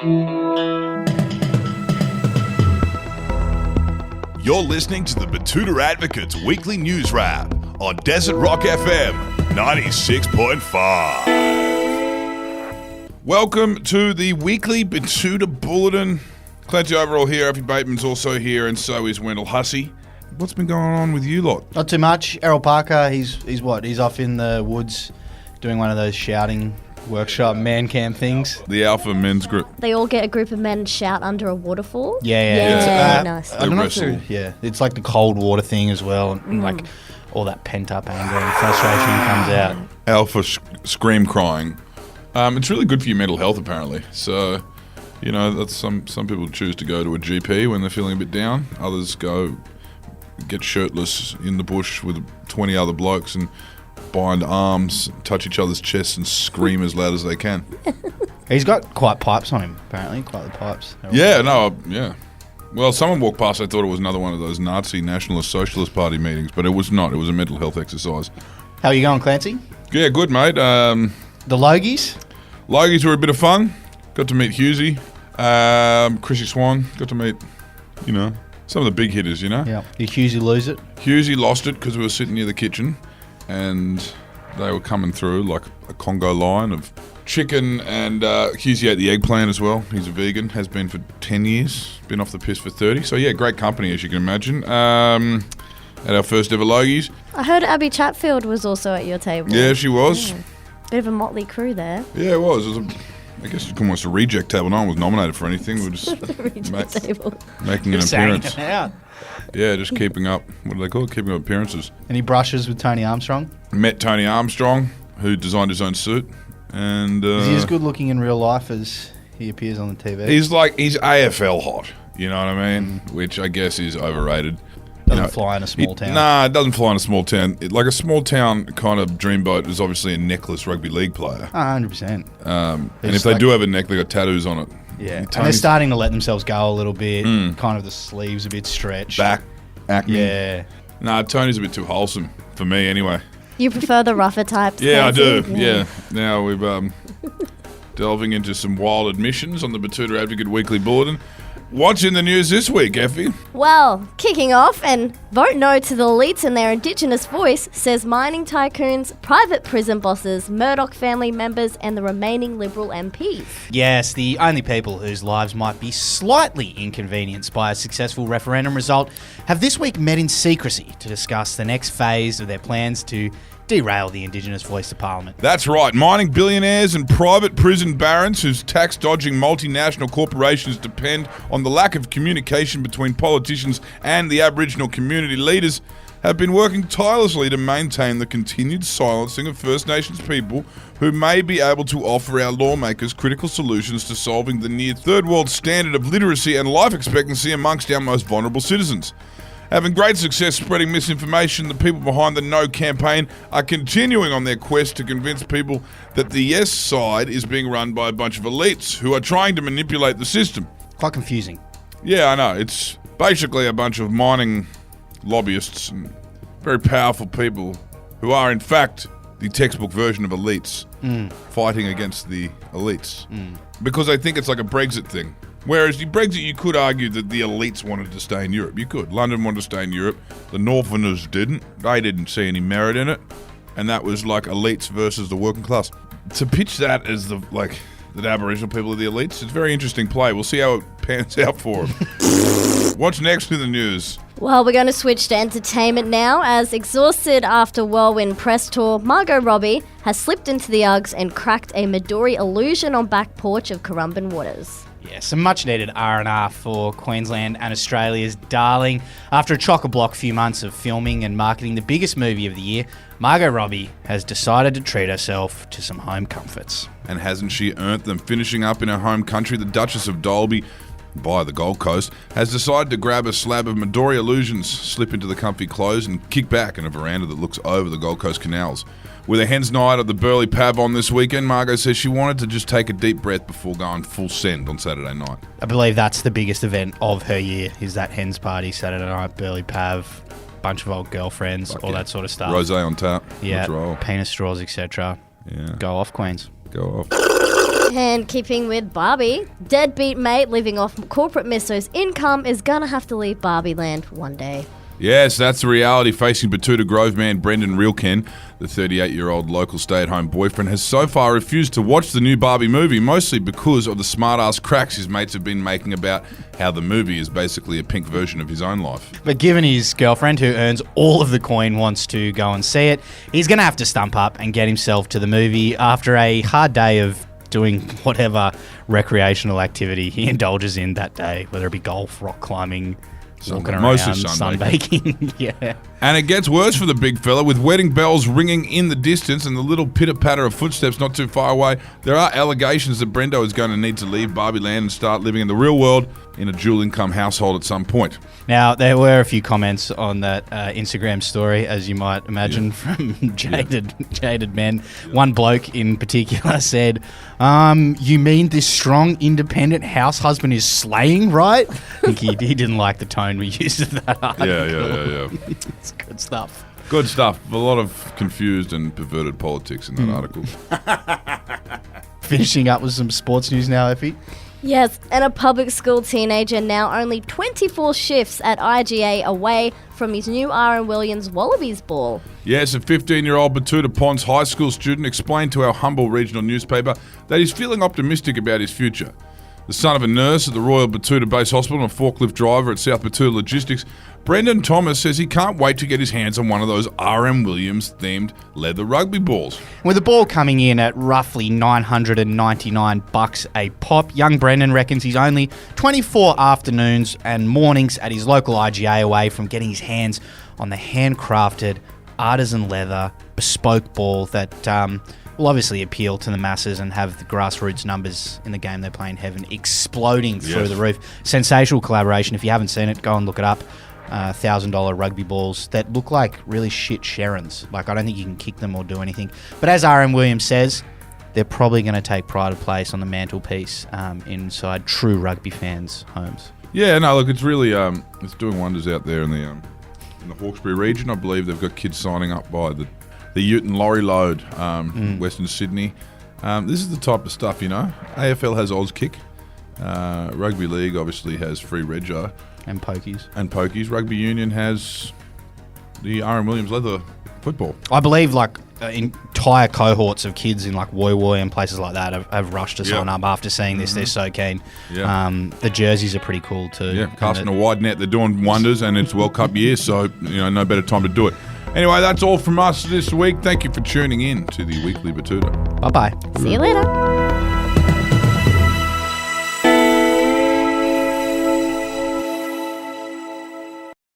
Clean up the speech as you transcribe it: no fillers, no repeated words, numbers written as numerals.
You're listening to the Betoota Advocate's weekly news wrap on Desert Rock FM 96.5. Welcome to the weekly Betoota Bulletin. Clancy Overall here, Effie Bateman's also here, and so is Wendall Hussey. What's been going on with you lot? Not too much. Errol Parker, he's what? He's off in the woods doing one of those shouting workshop man cam things. The Alpha Men's Group. They all get a group of men shout under a waterfall. Yeah. Nice. I don't know it's like the cold water thing as well, and like all that pent up anger and frustration comes out. Alpha scream crying. It's really good for your mental health, apparently. So, you know, that's some people choose to go to a GP when they're feeling a bit down. Others go get shirtless in the bush with 20 other blokes and bind arms, touch each other's chests and scream as loud as they can. He's got quite pipes on him, apparently. Quite the pipes. Yeah. Well, someone walked past, I thought it was another one of those Nazi Nationalist Socialist Party meetings, but it was not. It was a mental health exercise. How are you going, Clancy? Yeah, good, mate. The Logies? Logies were a bit of fun. Got to meet Hussey. Chrissy Swan. Got to meet, you know, some of the big hitters, you know? Yeah. Did Hussey lose it? Hussey lost it because we were sitting near the kitchen and they were coming through like a Congo line of chicken, and Hussey ate the eggplant as well. He's a vegan, has been for 10 years, been off the piss for 30. So yeah, great company as you can imagine. At our first ever Logies. I heard Abby Chatfield was also at your table. Yeah, she was. Yeah. Bit of a motley crew there. Yeah, it was. I guess it's almost a reject table. No one was nominated for anything. We were just table. making an appearance. Out. Yeah, just keeping up. What do they call it? Keeping up appearances. Any brushes with Tony Armstrong? Met Tony Armstrong, who designed his own suit. And is he as good looking in real life as he appears on the TV? He's AFL hot. You know what I mean? Which I guess is overrated. Doesn't fly in a small town. Nah, it doesn't fly in a small town. Like a small town kind of dreamboat is obviously a necklace rugby league player. 100%. And if they do have a neck, they got tattoos on it. Yeah, and they're starting to let themselves go a little bit. Kind of the sleeves a bit stretched. Back acne. Yeah. Nah, Tony's a bit too wholesome for me anyway. You prefer the rougher types? Yeah, I do. Yeah. Now we've delving into some wild admissions on the Betoota Advocate Weekly Bulletin. What's in the news this week, Effie? Well, kicking off, and vote no to the elites and their Indigenous voice, says mining tycoons, private prison bosses, Murdoch family members, and the remaining Liberal MPs. Yes, the only people whose lives might be slightly inconvenienced by a successful referendum result have this week met in secrecy to discuss the next phase of their plans to derail the Indigenous voice to Parliament. That's right. Mining billionaires and private prison barons whose tax-dodging multinational corporations depend on the lack of communication between politicians and the Aboriginal community leaders have been working tirelessly to maintain the continued silencing of First Nations people who may be able to offer our lawmakers critical solutions to solving the near third world standard of literacy and life expectancy amongst our most vulnerable citizens. Having great success spreading misinformation, the people behind the No campaign are continuing on their quest to convince people that the Yes side is being run by a bunch of elites who are trying to manipulate the system. Quite confusing. Yeah, I know. It's basically a bunch of mining lobbyists and very powerful people who are, in fact, the textbook version of elites fighting against the elites. Because they think it's like a Brexit thing. Whereas the Brexit, you could argue that the elites wanted to stay in Europe. You could. London wanted to stay in Europe. The Northerners didn't. They didn't see any merit in it. And that was like elites versus the working class. To pitch that as the Aboriginal people are the elites, it's a very interesting play. We'll see how it pans out for them. What's next in the news? Well, we're going to switch to entertainment now, as exhausted after whirlwind press tour, Margot Robbie has slipped into the Uggs and cracked a Midori illusion on back porch of Currumbin Waters. Yeah, some much-needed R&R for Queensland and Australia's darling. After a chock-a-block few months of filming and marketing the biggest movie of the year, Margot Robbie has decided to treat herself to some home comforts. And hasn't she earned them? Finishing up in her home country, the Duchess of Dalby, by the Gold Coast, has decided to grab a slab of Midori illusions, slip into the comfy clothes and kick back in a veranda that looks over the Gold Coast canals. With a hen's night at the Burleigh Pav on this weekend, Margot says she wanted to just take a deep breath before going full send on Saturday night. I believe that's the biggest event of her year, is that hen's party Saturday night, Burleigh Pav, bunch of old girlfriends, that sort of stuff. Rosé on tap. Yeah, penis straws, etc. Yeah. Go off, Queens. Go off. And keeping with Barbie, deadbeat mate living off corporate misso's income is gonna have to leave Barbie land one day. Yes, that's the reality facing Betoota Grove man Brendan Rilken. The 38-year-old local stay-at-home boyfriend has so far refused to watch the new Barbie movie, mostly because of the smart-ass cracks his mates have been making about how the movie is basically a pink version of his own life. But given his girlfriend, who earns all of the coin, wants to go and see it, he's going to have to stump up and get himself to the movie after a hard day of doing whatever recreational activity he indulges in that day, whether it be golf, rock climbing, walking around, mostly sunbaking. Yeah. And it gets worse for the big fella, with wedding bells ringing in the distance and the little pitter-patter of footsteps not too far away. There are allegations that Brendo is going to need to leave Barbie Land and start living in the real world in a dual-income household at some point. Now, there were a few comments on that Instagram story, as you might imagine, from jaded men. One bloke in particular said, you mean this strong, independent house husband is slaying, right? I think he didn't like the tone we used of that article. Yeah. It's good stuff. Good stuff. A lot of confused and perverted politics in that article. Finishing up with some sports news now, Effie. Yes, and a public school teenager now only 24 shifts at IGA away from his new R.M. Williams Wallabies ball. Yes, a 15-year-old Betoota Ponds High School student explained to our humble regional newspaper that he's feeling optimistic about his future. The son of a nurse at the Royal Betoota Base Hospital and a forklift driver at South Betoota Logistics, Brendan Thomas says he can't wait to get his hands on one of those R.M. Williams-themed leather rugby balls. With the ball coming in at roughly $999 a pop, young Brendan reckons he's only 24 afternoons and mornings at his local IGA away from getting his hands on the handcrafted artisan leather bespoke ball that will obviously appeal to the masses and have the grassroots numbers in the game they play in heaven exploding through the roof. Sensational collaboration. If you haven't seen it, go and look it up. $1,000 rugby balls that look like really shit Sharons. Like, I don't think you can kick them or do anything. But as R.M. Williams says, they're probably going to take pride of place on the mantelpiece inside true rugby fans' homes. Yeah, no, look, it's really it's doing wonders out there in the Hawkesbury region. I believe they've got kids signing up by the Ute and Lorry Load, Western Sydney. This is the type of stuff, AFL has Auskick. Rugby League obviously has free rego. And pokies. Rugby Union has the R.M. Williams leather football. I believe entire cohorts of kids in Woy Woy and places like that have rushed to sign up after seeing this. They're so keen. Yeah. The jerseys are pretty cool too. Yeah, casting a wide net. They're doing wonders, and it's World Cup year, so no better time to do it. Anyway, that's all from us this week. Thank you for tuning in to the Weekly Betoota. Bye-bye. See you later.